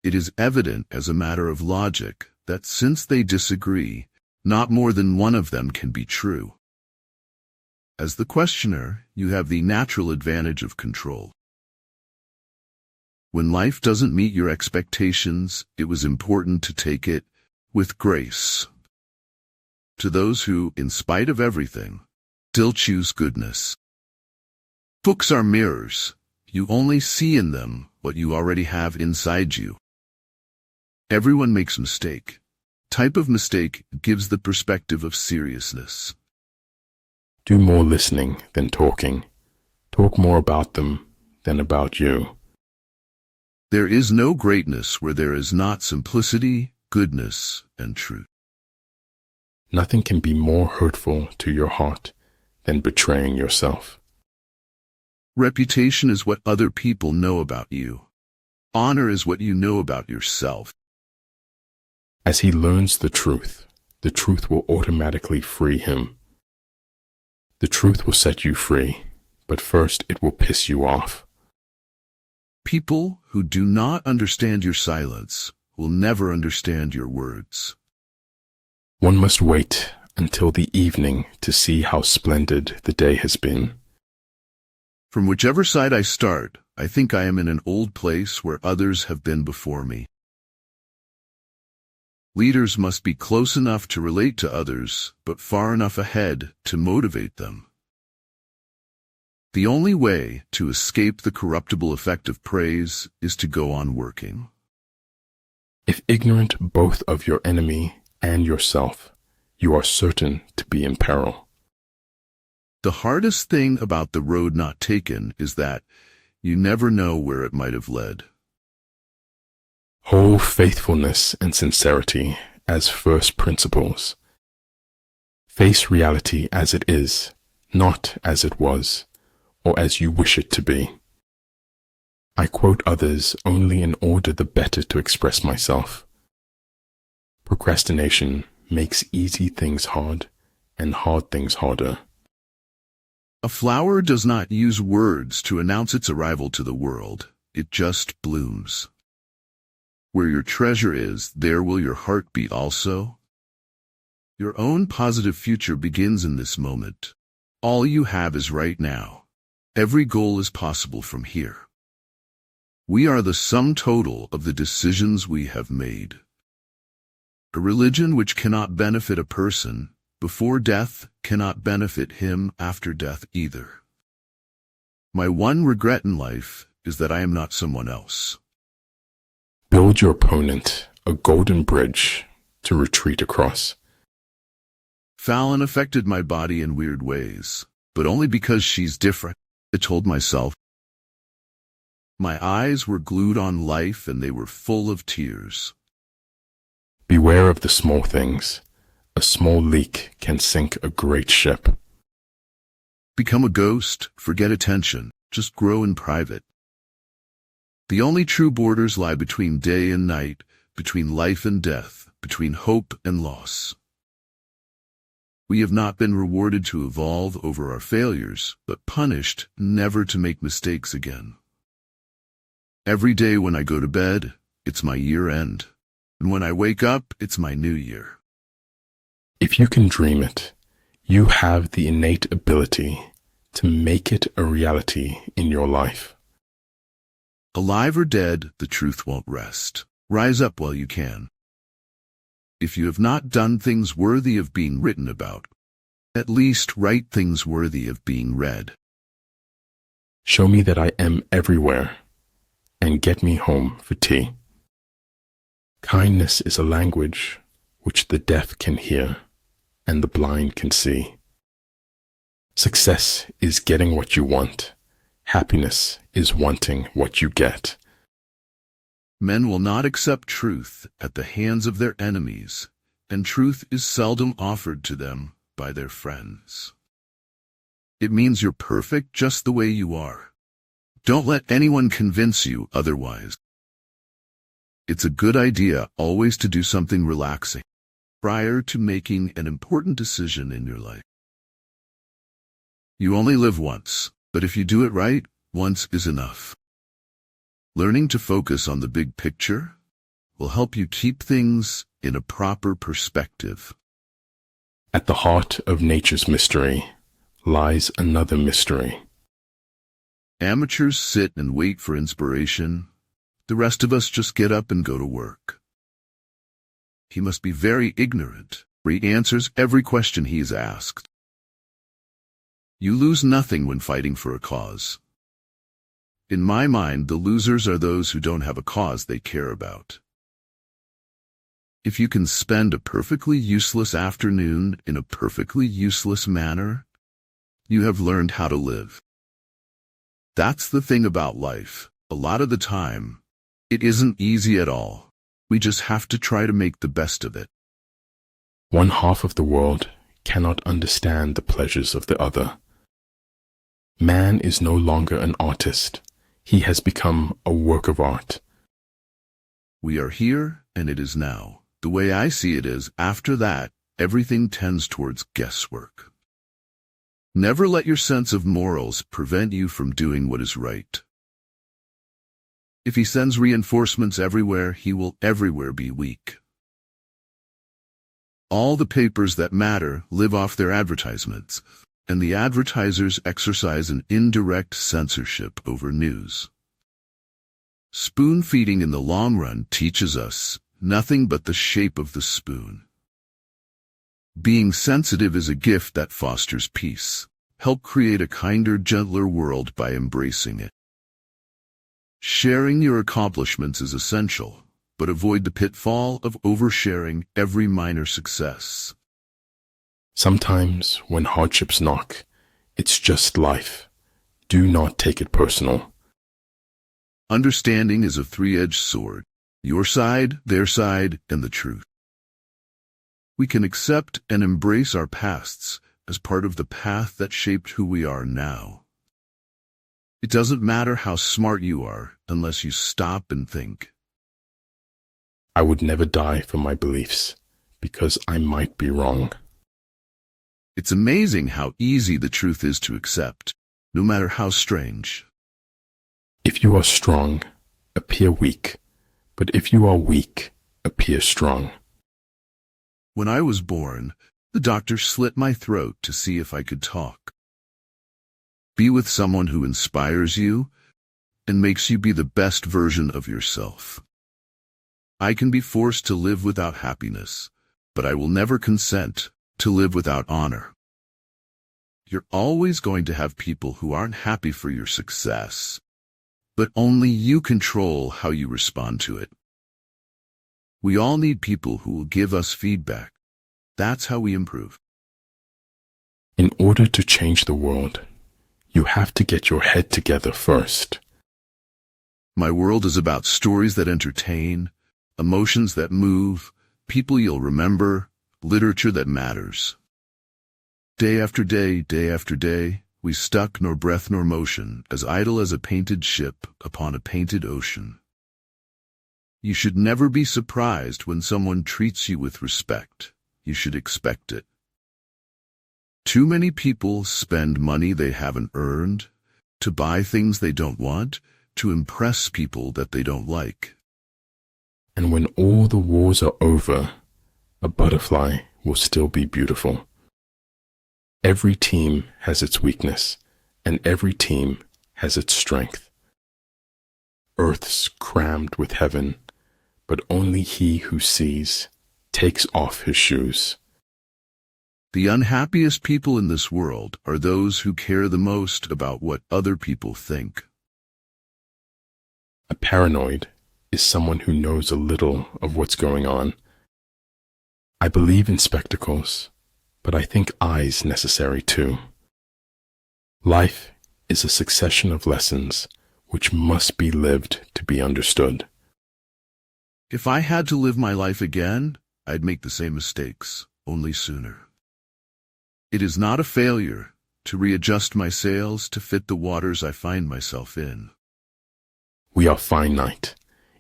It is evident as a matter of logic that since they disagree, not more than one of them can be true. As the questioner, you have the natural advantage of control. When life doesn't meet your expectations, it was important to take it with grace. To those who, in spite of everything, still choose goodness. Books are mirrors. You only see in them what you already have inside you. Everyone makes a mistake. Type of mistake gives the perspective of seriousness. Do more listening than talking. Talk more about them than about you. There is no greatness where there is not simplicity, goodness, and truth. Nothing can be more hurtful to your heart than betraying yourself. Reputation is what other people know about you. Honor is what you know about yourself. As he learns the truth will automatically free him. The truth will set you free, but first it will piss you off. People who do not understand your silence will never understand your words. One must wait until the evening to see how splendid the day has been. From whichever side I start, I think I am in an old place where others have been before me. Leaders must be close enough to relate to others, but far enough ahead to motivate them. The only way to escape the corruptible effect of praise is to go on working. If ignorant both of your enemy and yourself, you are certain to be in peril. The hardest thing about the road not taken is that you never know where it might have led. Hold faithfulness and sincerity as first principles. Face reality as it is, not as it was, or as you wish it to be. I quote others only in order the better to express myself. Procrastination makes easy things hard and hard things harder. A flower does not use words to announce its arrival to the world. It just blooms. Where your treasure is, there will your heart be also. Your own positive future begins in this moment. All you have is right now. Every goal is possible from here. We are the sum total of the decisions we have made. A religion which cannot benefit a person before death cannot benefit him after death either. My one regret in life is that I am not someone else. Build your opponent a golden bridge to retreat across. Fallon affected my body in weird ways, but only because she's different, I told myself. My eyes were glued on life and they were full of tears. Beware of the small things. A small leak can sink a great ship. Become a ghost, forget attention, just grow in private. The only true borders lie between day and night, between life and death, between hope and loss. We have not been rewarded to evolve over our failures, but punished never to make mistakes again. Every day when I go to bed, it's my year end, and when I wake up, it's my new year. If you can dream it, you have the innate ability to make it a reality in your life. Alive or dead, the truth won't rest. Rise up while you can. If you have not done things worthy of being written about, at least write things worthy of being read. Show me that I am everywhere, and get me home for tea. Kindness is a language which the deaf can hear and the blind can see. Success is getting what you want. Happiness is wanting what you get. Men will not accept truth at the hands of their enemies, and truth is seldom offered to them by their friends. It means you're perfect just the way you are. Don't let anyone convince you otherwise. It's a good idea always to do something relaxing prior to making an important decision in your life. You only live once, but if you do it right, once is enough. Learning to focus on the big picture, will help you keep things in a proper perspective. At the heart of nature's mystery lies another mystery. Amateurs sit and wait for inspiration. The rest of us just get up and go to work. He must be very ignorant, for he answers every question he is asked. You lose nothing when fighting for a cause. In my mind, the losers are those who don't have a cause they care about. If you can spend a perfectly useless afternoon in a perfectly useless manner, you have learned how to live. That's the thing about life. A lot of the time, it isn't easy at all. We just have to try to make the best of it. One half of the world cannot understand the pleasures of the other. Man is no longer an artist. He has become a work of art. We are here, and it is now. The way I see it is, after that, everything tends towards guesswork. Never let your sense of morals prevent you from doing what is right. If he sends reinforcements everywhere, he will everywhere be weak. All the papers that matter live off their advertisements, and the advertisers exercise an indirect censorship over news. Spoon-feeding in the long run teaches us nothing but the shape of the spoon. Being sensitive is a gift that fosters peace. Help create a kinder, gentler world by embracing it. Sharing your accomplishments is essential, but avoid the pitfall of oversharing every minor success. Sometimes when hardships knock, it's just life. Do not take it personal. Understanding is a three-edged sword. Your side, their side, and the truth. We can accept and embrace our pasts as part of the path that shaped who we are now. It doesn't matter how smart you are unless you stop and think. I would never die for my beliefs because I might be wrong. It's amazing how easy the truth is to accept, no matter how strange. If you are strong, appear weak, but if you are weak, appear strong. When I was born, the doctor slit my throat to see if I could talk. Be with someone who inspires you and makes you be the best version of yourself. I can be forced to live without happiness, but I will never consent to live without honor. You're always going to have people who aren't happy for your success, but only you control how you respond to it. We all need people who will give us feedback. That's how we improve. In order to change the world, you have to get your head together first. My world is about stories that entertain, emotions that move, people you'll remember, literature that matters. Day after day, we stuck nor breath nor motion, as idle as a painted ship upon a painted ocean. You should never be surprised when someone treats you with respect. You should expect it. Too many people spend money they haven't earned, to buy things they don't want, to impress people that they don't like. And when all the wars are over, a butterfly will still be beautiful. Every team has its weakness, and every team has its strength. Earth's crammed with heaven, but only he who sees takes off his shoes. The unhappiest people in this world are those who care the most about what other people think. A paranoid is someone who knows a little of what's going on. I believe in spectacles, but I think eyes necessary too. Life is a succession of lessons which must be lived to be understood. If I had to live my life again, I'd make the same mistakes, only sooner. It is not a failure to readjust my sails to fit the waters I find myself in. We are finite,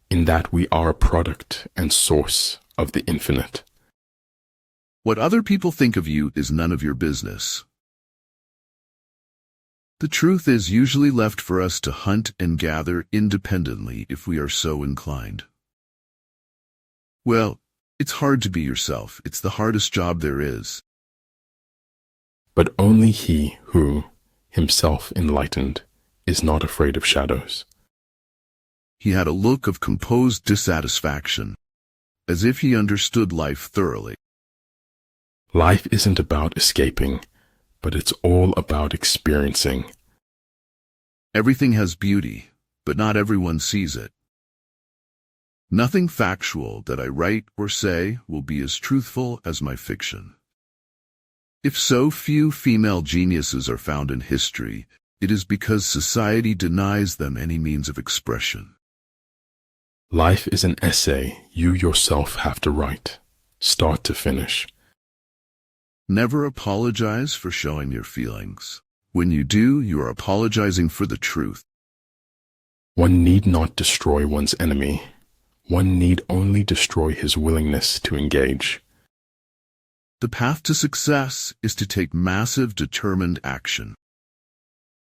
in that we are a product and source of the infinite. What other people think of you is none of your business. The truth is usually left for us to hunt and gather independently if we are so inclined. Well, it's hard to be yourself. It's the hardest job there is. But only he who, himself enlightened, is not afraid of shadows. He had a look of composed dissatisfaction, as if he understood life thoroughly. Life isn't about escaping, but it's all about experiencing. Everything has beauty, but not everyone sees it. Nothing factual that I write or say will be as truthful as my fiction. If so few female geniuses are found in history, it is because society denies them any means of expression. Life is an essay you yourself have to write, start to finish. Never apologize for showing your feelings. When you do, you are apologizing for the truth. One need not destroy one's enemy. One need only destroy his willingness to engage. The path to success is to take massive, determined action.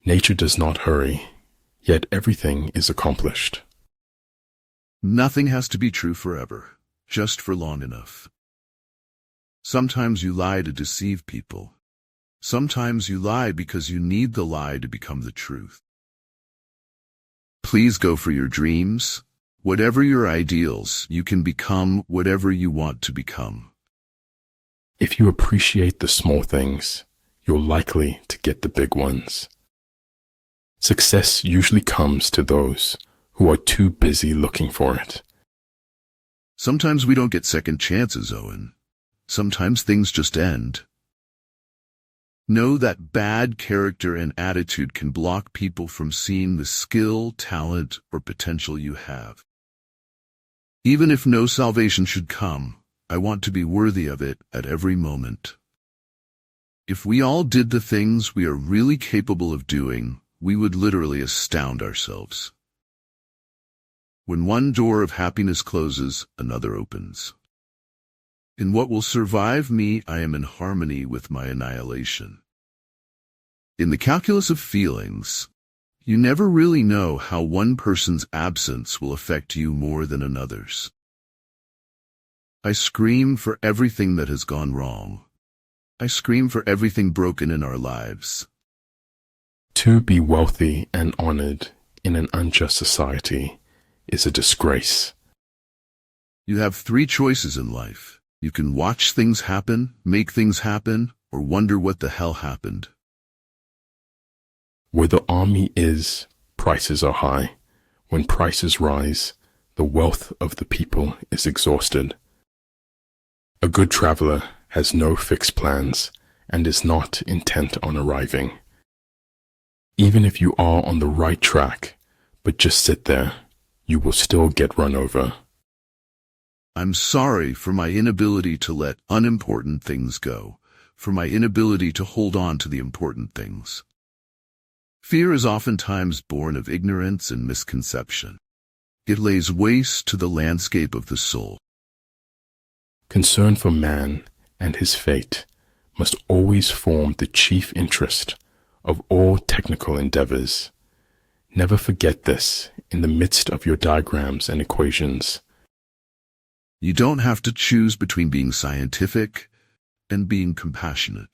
Nature does not hurry, yet everything is accomplished. Nothing has to be true forever, just for long enough. Sometimes you lie to deceive people. Sometimes you lie because you need the lie to become the truth. Please go for your dreams. Whatever your ideals, you can become whatever you want to become. If you appreciate the small things, you're likely to get the big ones. Success usually comes to those who are too busy looking for it. Sometimes we don't get second chances, Owen. Sometimes things just end. Know that bad character and attitude can block people from seeing the skill, talent, or potential you have. Even if no salvation should come, I want to be worthy of it at every moment. If we all did the things we are really capable of doing, we would literally astound ourselves. When one door of happiness closes, another opens. In what will survive me, I am in harmony with my annihilation. In the calculus of feelings, you never really know how one person's absence will affect you more than another's. I scream for everything that has gone wrong. I scream for everything broken in our lives. To be wealthy and honored in an unjust society is a disgrace. You have three choices in life. You can watch things happen, make things happen, or wonder what the hell happened. Where the army is, prices are high. When prices rise, the wealth of the people is exhausted. A good traveler has no fixed plans and is not intent on arriving. Even if you are on the right track, but just sit there, you will still get run over. I'm sorry for my inability to let unimportant things go, for my inability to hold on to the important things. Fear is oftentimes born of ignorance and misconception. It lays waste to the landscape of the soul. Concern for man and his fate must always form the chief interest of all technical endeavors. Never forget this in the midst of your diagrams and equations. You don't have to choose between being scientific and being compassionate.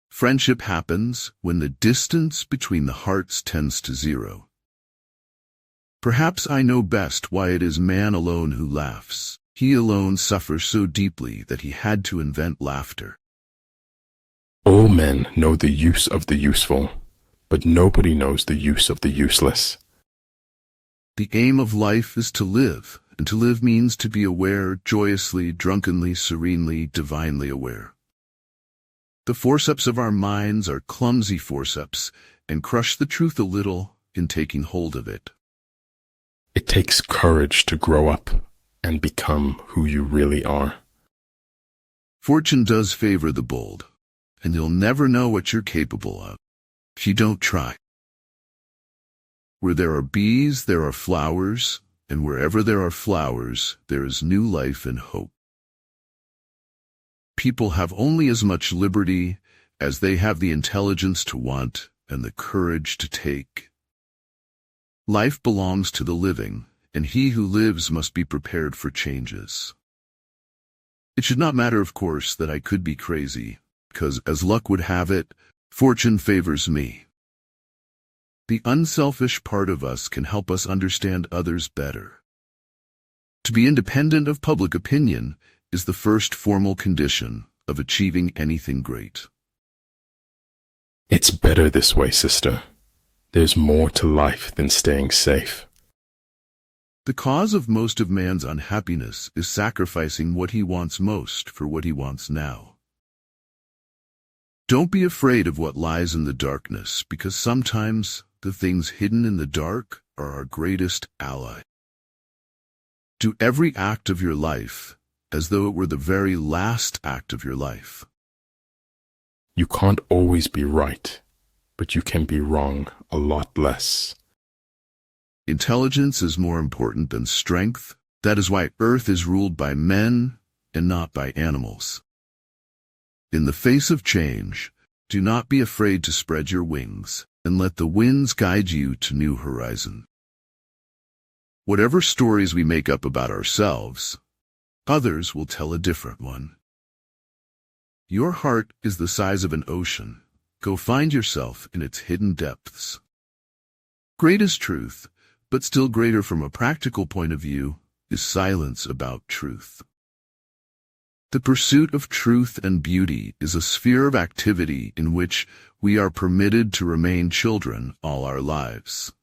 Friendship happens when the distance between the hearts tends to zero. Perhaps I know best why it is man alone who laughs. He alone suffers so deeply that he had to invent laughter. All men know the use of the useful, but nobody knows the use of the useless. The aim of life is to live, and to live means to be aware, joyously, drunkenly, serenely, divinely aware. The forceps of our minds are clumsy forceps, and crush the truth a little in taking hold of it. It takes courage to grow up and become who you really are. Fortune does favor the bold, and you'll never know what you're capable of if you don't try. Where there are bees, there are flowers, and wherever there are flowers, there is new life and hope. People have only as much liberty as they have the intelligence to want and the courage to take. Life belongs to the living, and he who lives must be prepared for changes. It should not matter, of course, that I could be crazy, because, as luck would have it, fortune favors me. The unselfish part of us can help us understand others better. To be independent of public opinion is the first formal condition of achieving anything great. It's better this way, sister. There's more to life than staying safe. The cause of most of man's unhappiness is sacrificing what he wants most for what he wants now. Don't be afraid of what lies in the darkness, because sometimes the things hidden in the dark are our greatest ally. Do every act of your life as though it were the very last act of your life. You can't always be right, but you can be wrong a lot less. Intelligence is more important than strength. That is why Earth is ruled by men and not by animals. In the face of change, do not be afraid to spread your wings and let the winds guide you to new horizons. Whatever stories we make up about ourselves, others will tell a different one. Your heart is the size of an ocean. Go find yourself in its hidden depths. Great is truth, but still greater from a practical point of view is silence about truth. The pursuit of truth and beauty is a sphere of activity in which we are permitted to remain children all our lives.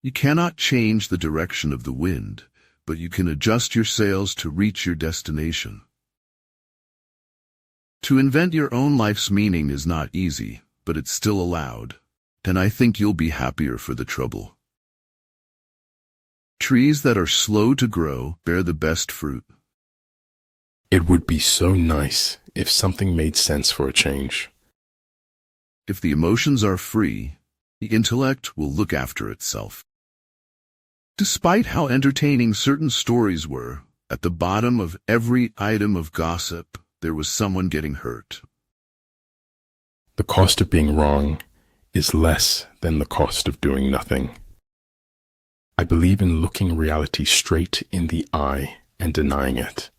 You cannot change the direction of the wind, but you can adjust your sails to reach your destination. To invent your own life's meaning is not easy, but it's still allowed, and I think you'll be happier for the trouble. Trees that are slow to grow bear the best fruit. It would be so nice if something made sense for a change. If the emotions are free, the intellect will look after itself. Despite how entertaining certain stories were, at the bottom of every item of gossip, there was someone getting hurt. The cost of being wrong is less than the cost of doing nothing. I believe in looking reality straight in the eye and denying it.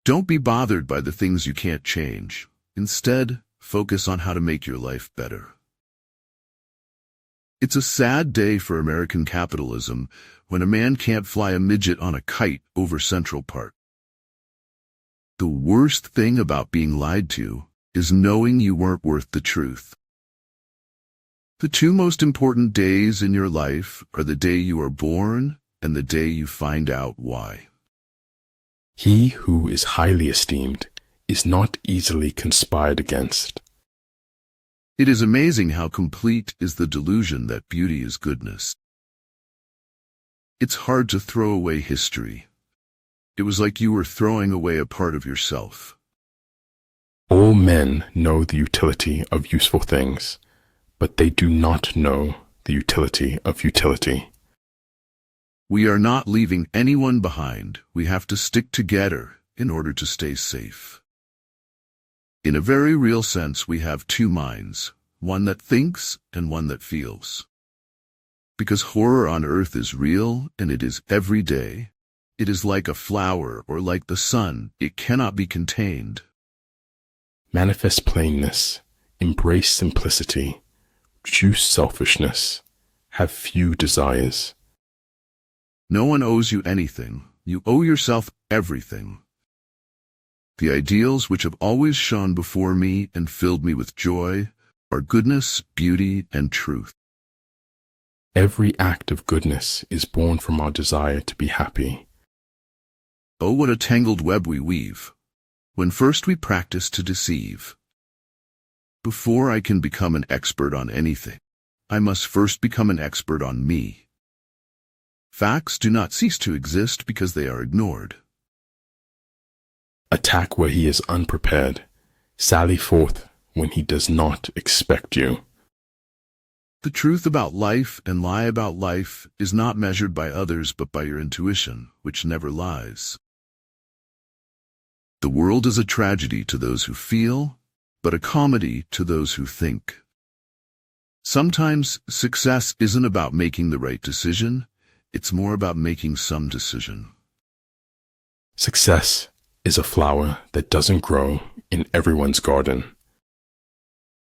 Don't be bothered by the things you can't change. Instead, focus on how to make your life better. It's a sad day for American capitalism when a man can't fly a midget on a kite over Central Park. The worst thing about being lied to is knowing you weren't worth the truth. The two most important days in your life are the day you are born and the day you find out why. He who is highly esteemed is not easily conspired against. It is amazing how complete is the delusion that beauty is goodness. It's hard to throw away history. It was like you were throwing away a part of yourself. All men know the utility of useful things, but they do not know the utility of utility. We are not leaving anyone behind. We have to stick together in order to stay safe. In a very real sense, we have two minds, one that thinks and one that feels. Because horror on earth is real, and it is every day. It is like a flower or like the sun. It cannot be contained. Manifest plainness, embrace simplicity, choose selfishness, have few desires. No one owes you anything. You owe yourself everything. The ideals which have always shone before me and filled me with joy are goodness, beauty, and truth. Every act of goodness is born from our desire to be happy. Oh, what a tangled web we weave, when first we practice to deceive. Before I can become an expert on anything, I must first become an expert on me. Facts do not cease to exist because they are ignored. Attack where he is unprepared. Sally forth when he does not expect you. The truth about life and lie about life is not measured by others but by your intuition, which never lies. The world is a tragedy to those who feel, but a comedy to those who think. Sometimes success isn't about making the right decision, It's more about making some decision. Success is a flower that doesn't grow in everyone's garden.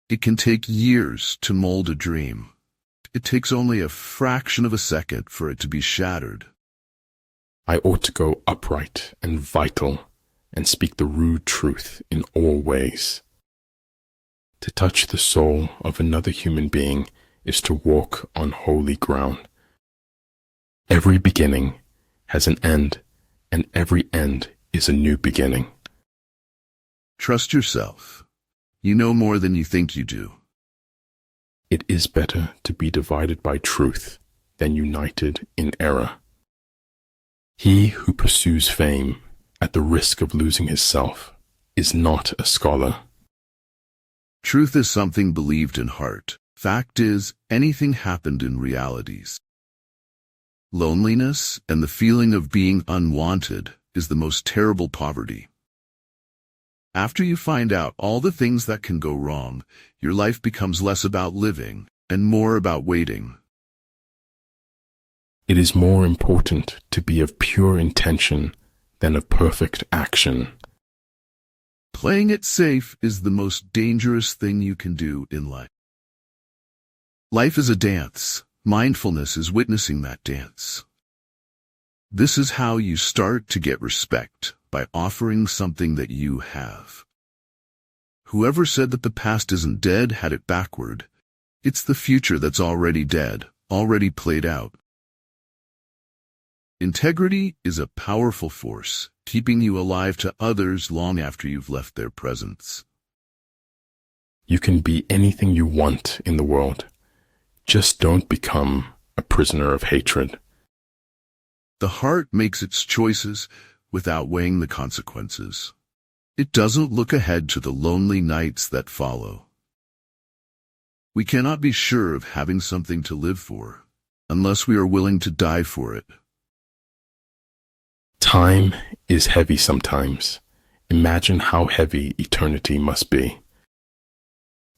It can take years to mold a dream. It takes only a fraction of a second for it to be shattered. I ought to go upright and vital and speak the rude truth in all ways. To touch the soul of another human being is to walk on holy ground. Every beginning has an end, and every end is a new beginning. Trust yourself. You know more than you think you do. It is better to be divided by truth than united in error. He who pursues fame at the risk of losing his self is not a scholar. Truth is something believed in heart. Fact is, anything happened in realities. Loneliness and the feeling of being unwanted is the most terrible poverty. After you find out all the things that can go wrong, your life becomes less about living and more about waiting. It is more important to be of pure intention than of perfect action. Playing it safe is the most dangerous thing you can do in life. Life is a dance. Mindfulness is witnessing that dance. This is how you start to get respect, by offering something that you have. Whoever said that the past isn't dead had it backward. It's the future that's already dead, already played out. Integrity is a powerful force, keeping you alive to others long after you've left their presence. You can be anything you want in the world. Just don't become a prisoner of hatred. The heart makes its choices without weighing the consequences. It doesn't look ahead to the lonely nights that follow. We cannot be sure of having something to live for unless we are willing to die for it. Time is heavy sometimes. Imagine how heavy eternity must be.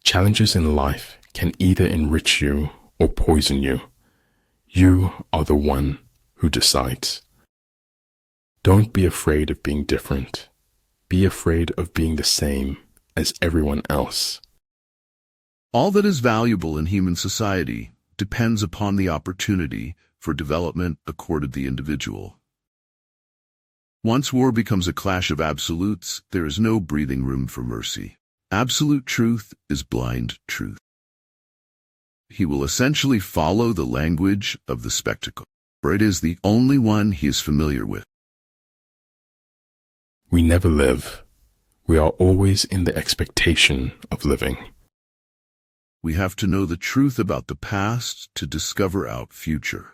Challenges in life can either enrich you or poison you. You are the one who decides. Don't be afraid of being different. Be afraid of being the same as everyone else. All that is valuable in human society depends upon the opportunity for development accorded the individual. Once war becomes a clash of absolutes, there is no breathing room for mercy. Absolute truth is blind truth. He will essentially follow the language of the spectacle, for it is the only one he is familiar with. We never live. We are always in the expectation of living. We have to know the truth about the past to discover our future.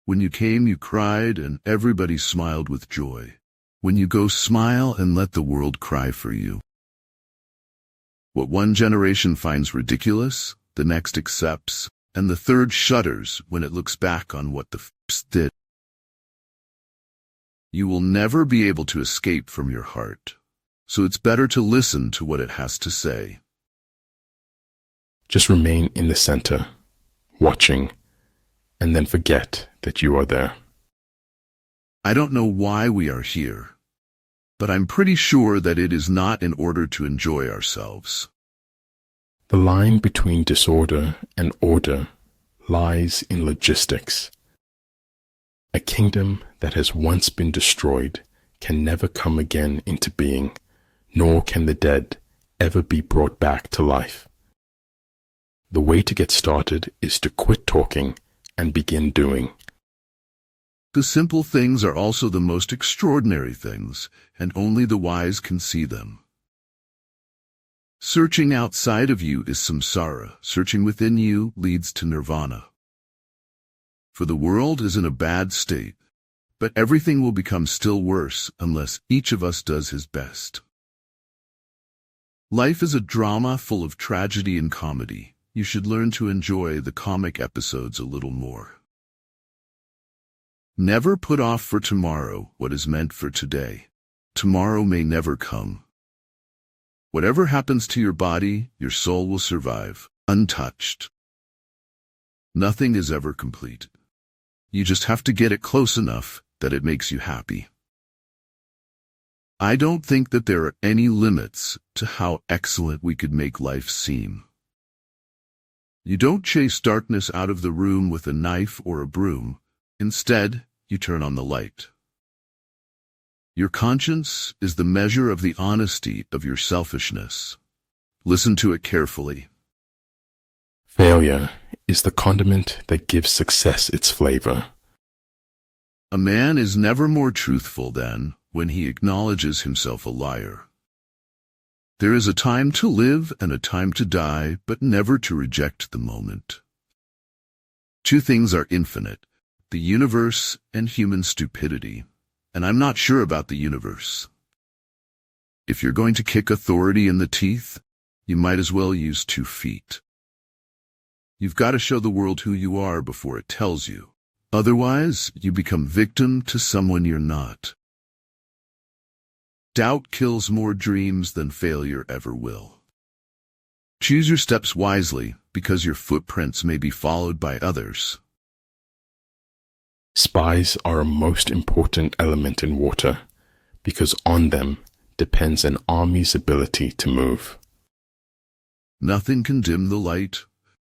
When you came, you cried, and everybody smiled with joy. When you go, smile and let the world cry for you. What one generation finds ridiculous, the next accepts, and the third shudders when it looks back on what the f***s did. You will never be able to escape from your heart, so it's better to listen to what it has to say. Just remain in the center, watching, and then forget that you are there. I don't know why we are here, but I'm pretty sure that it is not in order to enjoy ourselves. The line between disorder and order lies in logistics. A kingdom that has once been destroyed can never come again into being, nor can the dead ever be brought back to life. The way to get started is to quit talking and begin doing. The simple things are also the most extraordinary things, and only the wise can see them. Searching outside of you is samsara. Searching within you leads to nirvana. For the world is in a bad state, but everything will become still worse unless each of us does his best. Life is a drama full of tragedy and comedy. You should learn to enjoy the comic episodes a little more. Never put off for tomorrow what is meant for today. Tomorrow may never come. Whatever happens to your body, your soul will survive, untouched. Nothing is ever complete. You just have to get it close enough that it makes you happy. I don't think that there are any limits to how excellent we could make life seem. You don't chase darkness out of the room with a knife or a broom. Instead, you turn on the light. Your conscience is the measure of the honesty of your selfishness. Listen to it carefully. Failure is the condiment that gives success its flavor. A man is never more truthful than when he acknowledges himself a liar. There is a time to live and a time to die, but never to reject the moment. Two things are infinite, the universe and human stupidity, and I'm not sure about the universe. If you're going to kick authority in the teeth, you might as well use 2 feet. You've got to show the world who you are before it tells you. Otherwise, you become victim to someone you're not. Doubt kills more dreams than failure ever will. Choose your steps wisely, because your footprints may be followed by others. Spies are a most important element in water, because on them depends an army's ability to move. Nothing can dim the light,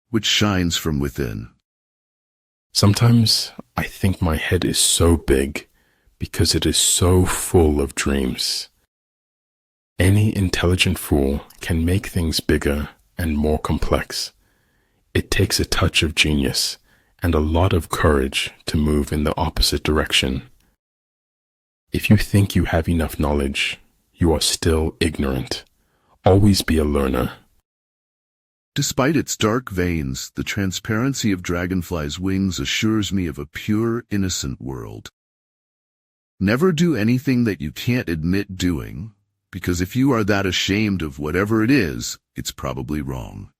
which shines from within. Sometimes I think my head is so big because it is so full of dreams. Any intelligent fool can make things bigger and more complex. It takes a touch of genius and a lot of courage to move in the opposite direction. If you think you have enough knowledge, you are still ignorant. Always be a learner. Despite its dark veins, the transparency of dragonflies' wings assures me of a pure, innocent world. Never do anything that you can't admit doing, because if you are that ashamed of whatever it is, it's probably wrong.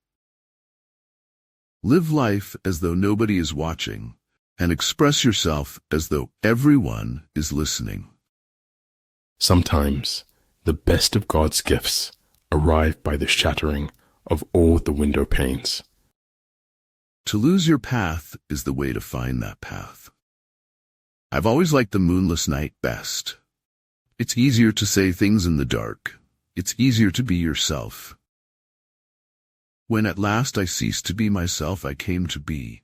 Live life as though nobody is watching, and express yourself as though everyone is listening. Sometimes the best of God's gifts arrive by the shattering of all the window panes. To lose your path is the way to find that path. I've always liked the moonless night best. It's easier to say things in the dark. It's easier to be yourself. When at last I ceased to be myself, I came to be.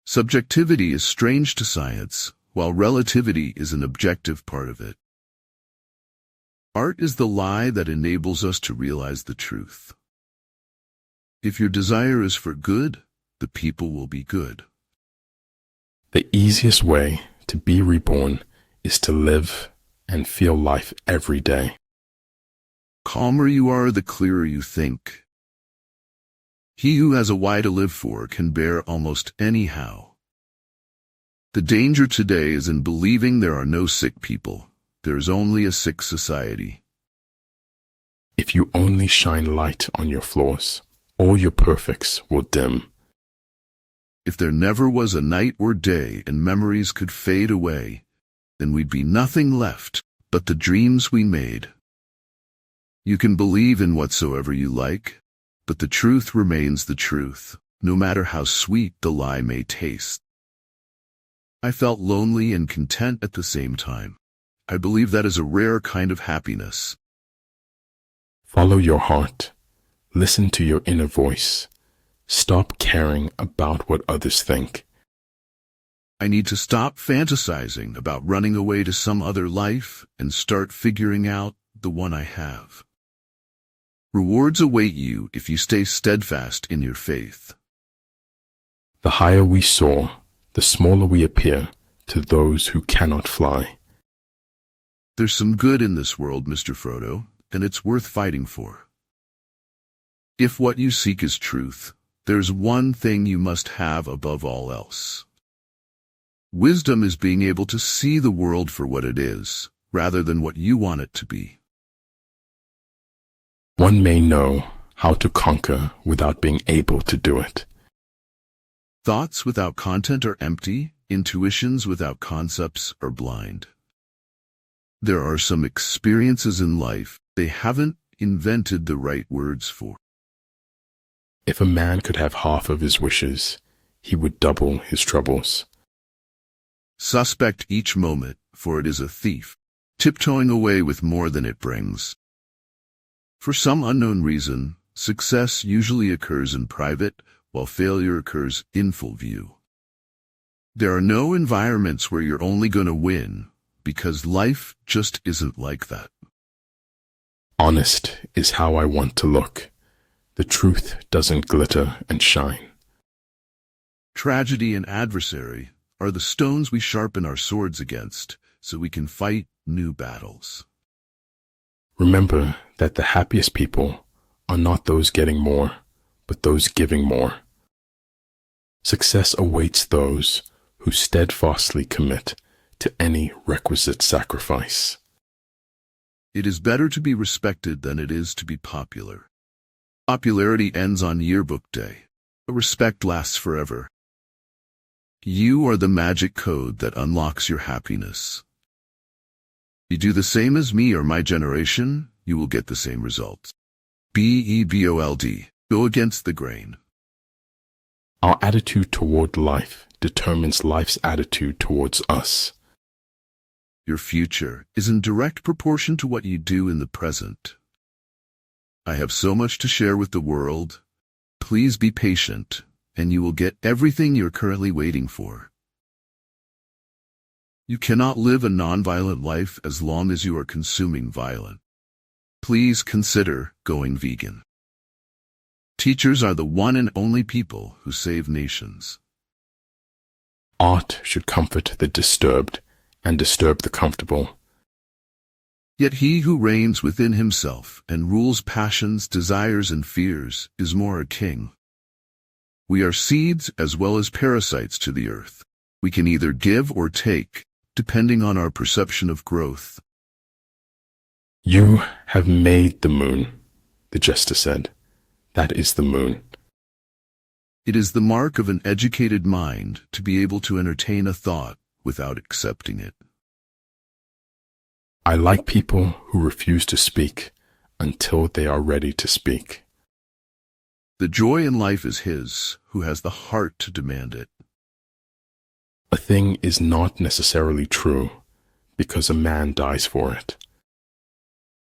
Subjectivity is strange to science, while relativity is an objective part of it. Art is the lie that enables us to realize the truth. If your desire is for good, the people will be good. The easiest way to be reborn is to live and feel life every day. Calmer you are, the clearer you think. He who has a why to live for can bear almost any how. The danger today is in believing there are no sick people. There is only a sick society. If you only shine light on your flaws, all your perfects will dim. If there never was a night or day and memories could fade away, then we'd be nothing left but the dreams we made. You can believe in whatsoever you like, but the truth remains the truth, no matter how sweet the lie may taste. I felt lonely and content at the same time. I believe that is a rare kind of happiness. Follow your heart. Listen to your inner voice. Stop caring about what others think. I need to stop fantasizing about running away to some other life and start figuring out the one I have. Rewards await you if you stay steadfast in your faith. The higher we soar, the smaller we appear to those who cannot fly. There's some good in this world, Mr. Frodo, and it's worth fighting for. If what you seek is truth, there's one thing you must have above all else. Wisdom is being able to see the world for what it is, rather than what you want it to be. One may know how to conquer without being able to do it. Thoughts without content are empty, intuitions without concepts are blind. There are some experiences in life they haven't invented the right words for. If a man could have half of his wishes, he would double his troubles. Suspect each moment, for it is a thief, tiptoeing away with more than it brings. For some unknown reason, success usually occurs in private, while failure occurs in full view. There are no environments where you're only going to win, because life just isn't like that. Honest is how I want to look. The truth doesn't glitter and shine. Tragedy and adversary are the stones we sharpen our swords against, so we can fight new battles. Remember that the happiest people are not those getting more, but those giving more. Success awaits those who steadfastly commit to any requisite sacrifice. It is better to be respected than it is to be popular. Popularity ends on yearbook day, but respect lasts forever. You are the magic code that unlocks your happiness. You do the same as me or my generation, you will get the same results. BEBOLD. Go against the grain. Our attitude toward life determines life's attitude towards us. Your future is in direct proportion to what you do in the present. I have so much to share with the world. Please be patient, and you will get everything you're currently waiting for. You cannot live a nonviolent life as long as you are consuming violence. Please consider going vegan. Teachers are the one and only people who save nations. Art should comfort the disturbed and disturb the comfortable. Yet he who reigns within himself and rules passions, desires, and fears is more a king. We are seeds as well as parasites to the earth. We can either give or take, depending on our perception of growth. You have made the moon, the jester said. That is the moon. It is the mark of an educated mind to be able to entertain a thought without accepting it. I like people who refuse to speak until they are ready to speak. The joy in life is his who has the heart to demand it. A thing is not necessarily true because a man dies for it.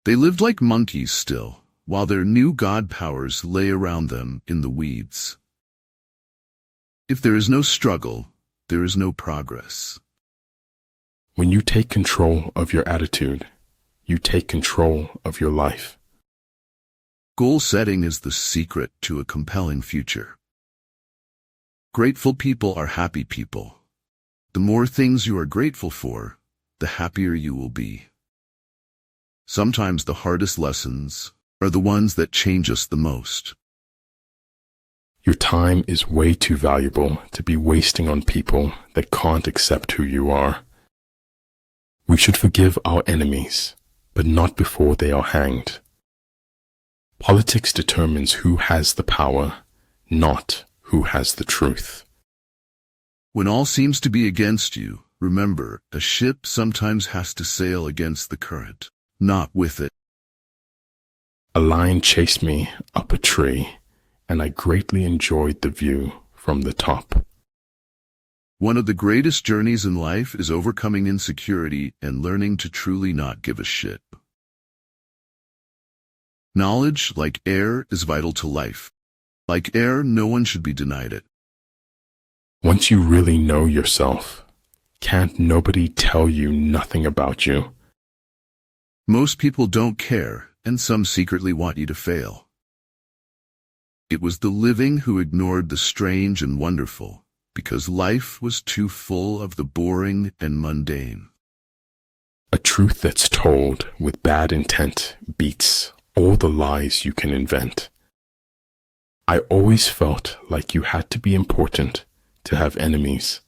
They lived like monkeys still, while their new god powers lay around them in the weeds. If there is no struggle, there is no progress. When you take control of your attitude, you take control of your life. Goal setting is the secret to a compelling future. Grateful people are happy people. The more things you are grateful for, the happier you will be. Sometimes the hardest lessons are the ones that change us the most. Your time is way too valuable to be wasting on people that can't accept who you are. We should forgive our enemies, but not before they are hanged. Politics determines who has the power, not who has the truth. When all seems to be against you, remember, a ship sometimes has to sail against the current, not with it. A lion chased me up a tree, and I greatly enjoyed the view from the top. One of the greatest journeys in life is overcoming insecurity and learning to truly not give a shit. Knowledge, like air, is vital to life. Like air, no one should be denied it. Once you really know yourself, can't nobody tell you nothing about you? Most people don't care, and some secretly want you to fail. It was the living who ignored the strange and wonderful, because life was too full of the boring and mundane. A truth that's told with bad intent beats all the lies you can invent. I always felt like you had to be important to have enemies.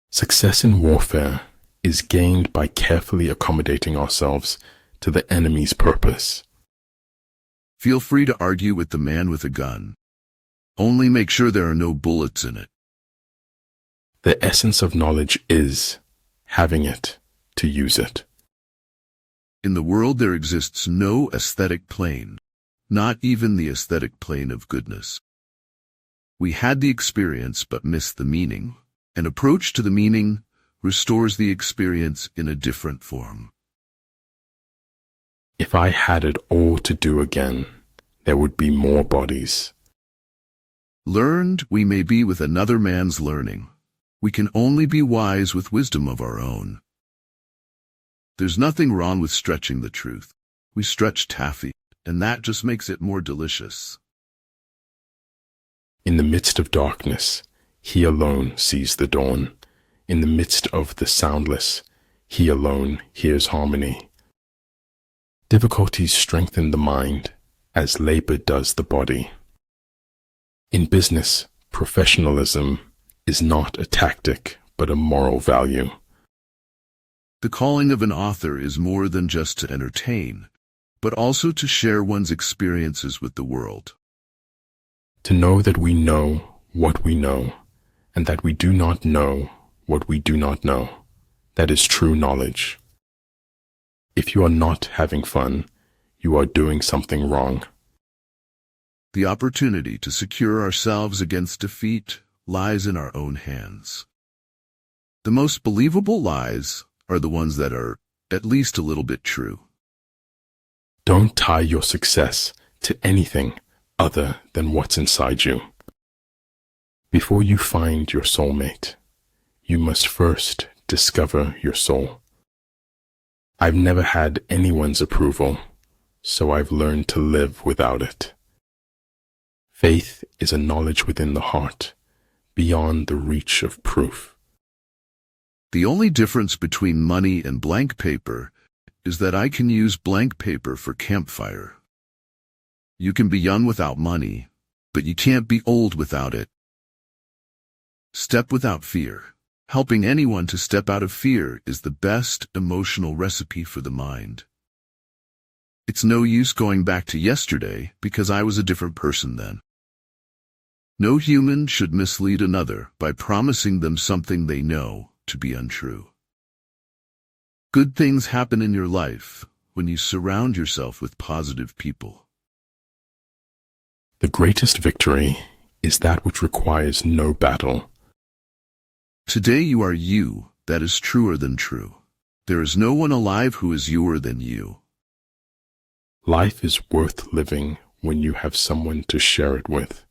Success in warfare is gained by carefully accommodating ourselves to the enemy's purpose. Feel free to argue with the man with a gun. Only make sure there are no bullets in it. The essence of knowledge is having it to use it. In the world there exists no aesthetic plane, not even the aesthetic plane of goodness. We had the experience but missed the meaning. An approach to the meaning restores the experience in a different form. If I had it all to do again, there would be more bodies. Learned we may be with another man's learning. We can only be wise with wisdom of our own. There's nothing wrong with stretching the truth. We stretch taffy, and that just makes it more delicious. In the midst of darkness, he alone sees the dawn. In the midst of the soundless, he alone hears harmony. Difficulties strengthen the mind, as labor does the body. In business, professionalism is not a tactic, but a moral value. The calling of an author is more than just to entertain, but also to share one's experiences with the world. To know that we know what we know, and that we do not know what we do not know. That is true knowledge. If you are not having fun, you are doing something wrong. The opportunity to secure ourselves against defeat lies in our own hands. The most believable lies are the ones that are at least a little bit true. Don't tie your success to anything other than what's inside you. Before you find your soulmate, you must first discover your soul. I've never had anyone's approval, so I've learned to live without it. Faith is a knowledge within the heart, beyond the reach of proof. The only difference between money and blank paper is that I can use blank paper for campfire. You can be young without money, but you can't be old without it. Step without fear. Helping anyone to step out of fear is the best emotional recipe for the mind. It's no use going back to yesterday because I was a different person then. No human should mislead another by promising them something they know to be untrue. Good things happen in your life when you surround yourself with positive people. The greatest victory is that which requires no battle. Today you are you, that is truer than true. There is no one alive who is youer than you. Life is worth living when you have someone to share it with.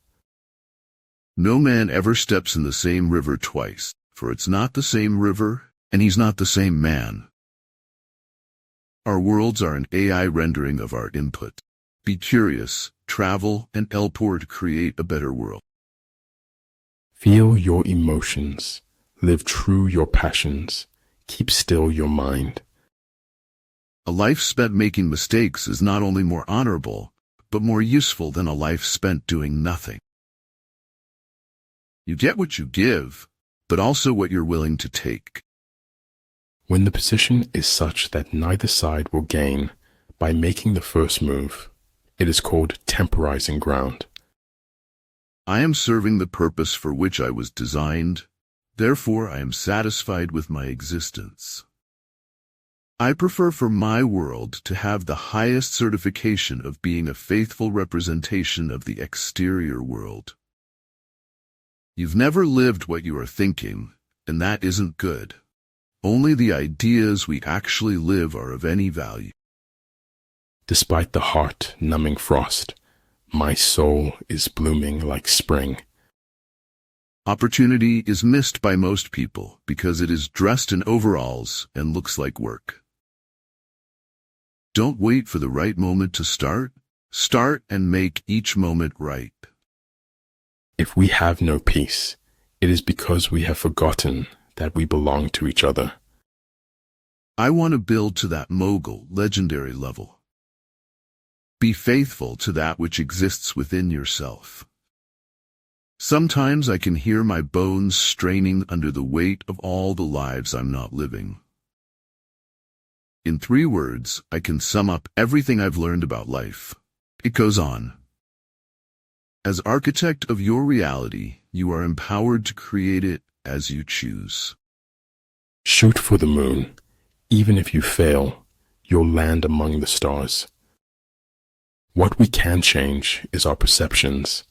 No man ever steps in the same river twice, for it's not the same river, and he's not the same man. Our worlds are an AI rendering of our input. Be curious, travel, and elpore to create a better world. Feel your emotions. Live true your passions. Keep still your mind. A life spent making mistakes is not only more honorable, but more useful than a life spent doing nothing. You get what you give, but also what you're willing to take. When the position is such that neither side will gain by making the first move, it is called temporizing ground. I am serving the purpose for which I was designed. Therefore, I am satisfied with my existence. I prefer for my world to have the highest certification of being a faithful representation of the exterior world. You've never lived what you are thinking, and that isn't good. Only the ideas we actually live are of any value. Despite the heart-numbing frost, my soul is blooming like spring. Opportunity is missed by most people because it is dressed in overalls and looks like work. Don't wait for the right moment to start. Start and make each moment right. If we have no peace, it is because we have forgotten that we belong to each other. I want to build to that mogul, legendary level. Be faithful to that which exists within yourself. Sometimes I can hear my bones straining under the weight of all the lives I'm not living. In 3 words, I can sum up everything I've learned about life. It goes on. As architect of your reality, you are empowered to create it as you choose. Shoot for the moon. Even if you fail, you'll land among the stars. What we can change is our perceptions,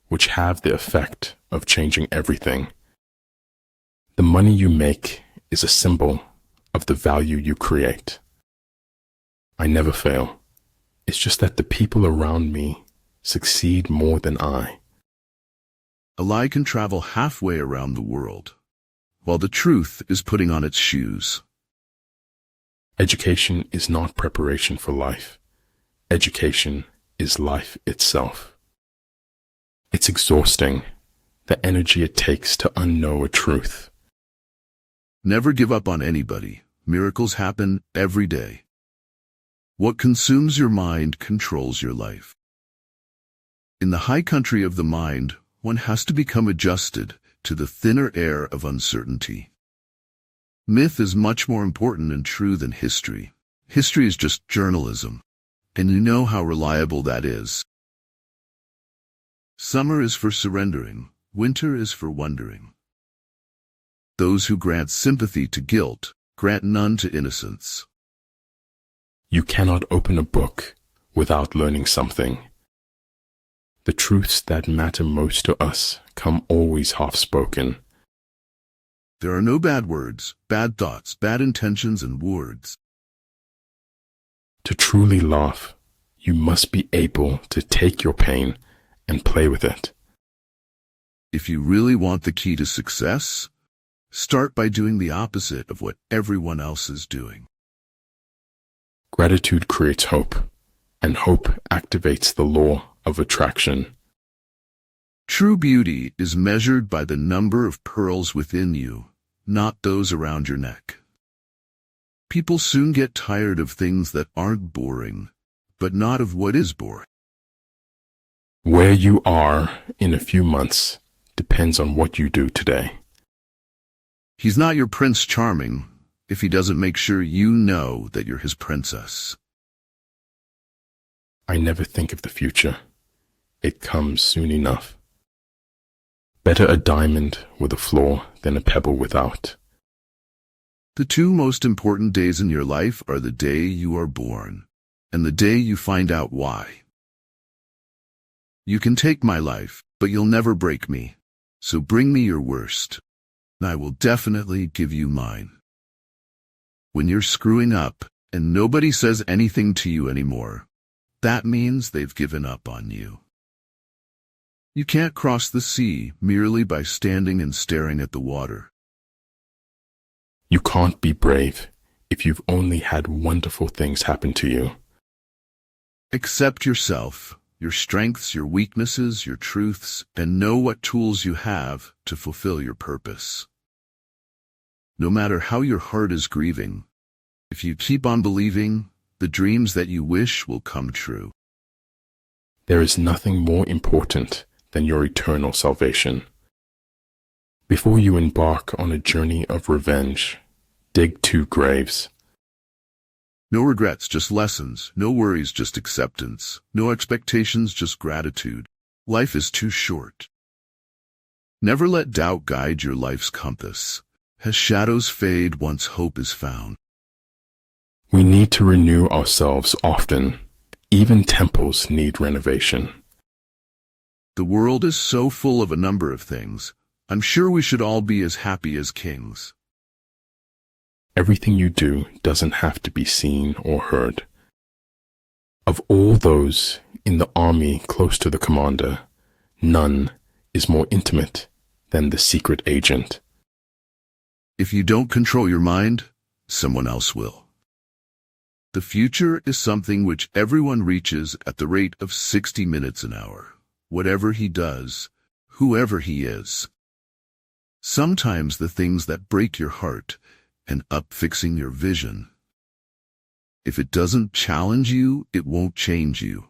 which have the effect of changing everything. The money you make is a symbol of the value you create. I never fail. It's just that the people around me succeed more than I. A lie can travel halfway around the world, while the truth is putting on its shoes. Education is not preparation for life. Education is life itself. It's exhausting, the energy it takes to unknow a truth. Never give up on anybody. Miracles happen every day. What consumes your mind controls your life. In the high country of the mind, one has to become adjusted to the thinner air of uncertainty. Myth is much more important and true than history. History is just journalism, and you know how reliable that is. Summer is for surrendering, winter is for wondering. Those who grant sympathy to guilt grant none to innocence. You cannot open a book without learning something. The truths that matter most to us come always half-spoken. There are no bad words, bad thoughts, bad intentions, and words. To truly laugh, you must be able to take your pain and play with it. If you really want the key to success, start by doing the opposite of what everyone else is doing. Gratitude creates hope, and hope activates the law of attraction. True beauty is measured by the number of pearls within you, not those around your neck. People soon get tired of things that aren't boring, but not of what is boring. Where you are in a few months depends on what you do today. He's not your Prince Charming if he doesn't make sure you know that you're his princess. I never think of the future. It comes soon enough. Better a diamond with a flaw than a pebble without. The two most important days in your life are the day you are born and the day you find out why. You can take my life, but you'll never break me. So bring me your worst, and I will definitely give you mine. When you're screwing up and nobody says anything to you anymore, that means they've given up on you. You can't cross the sea merely by standing and staring at the water. You can't be brave if you've only had wonderful things happen to you. Accept yourself, your strengths, your weaknesses, your truths, and know what tools you have to fulfill your purpose. No matter how your heart is grieving, if you keep on believing, the dreams that you wish will come true. There is nothing more important than your eternal salvation. Before you embark on a journey of revenge, dig 2 graves. No regrets, just lessons. No worries, just acceptance. No expectations, just gratitude. Life is too short. Never let doubt guide your life's compass, as shadows fade once hope is found. We need to renew ourselves often. Even temples need renovation. The world is so full of a number of things. I'm sure we should all be as happy as kings. Everything you do doesn't have to be seen or heard. Of all those in the army close to the commander, none is more intimate than the secret agent. If you don't control your mind, someone else will. The future is something which everyone reaches at the rate of 60 minutes an hour. Whatever he does, whoever he is. Sometimes the things that break your heart end up fixing your vision. If it doesn't challenge you, it won't change you.